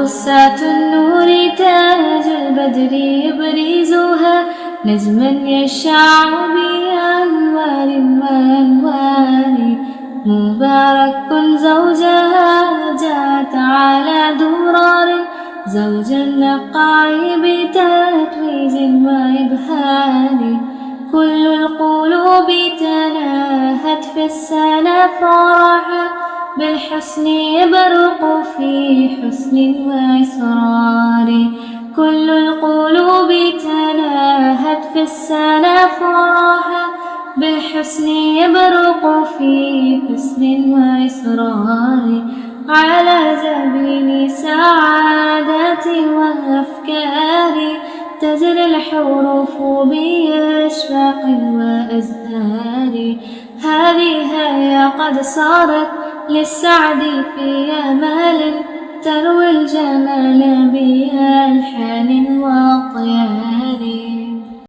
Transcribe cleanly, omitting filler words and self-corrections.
بسات النور تاج البدر يبرزها نجما يشع بأنوار وأنوار مبارك زوجها جاءت على درار زوج النقاء بتتويج وإبهار كل القلوب تناهت في السنة فرحا بالحسن يبرق في حسن وإسرار كل القلوب تناهت في السنة فرحا بالحسن يبرق في حسن وإسرار على جبين سعادة وأفكار تجري الحروف بأشواق وأزهار هذه هي قد صارت للسعد في أمال تروي الجمال بها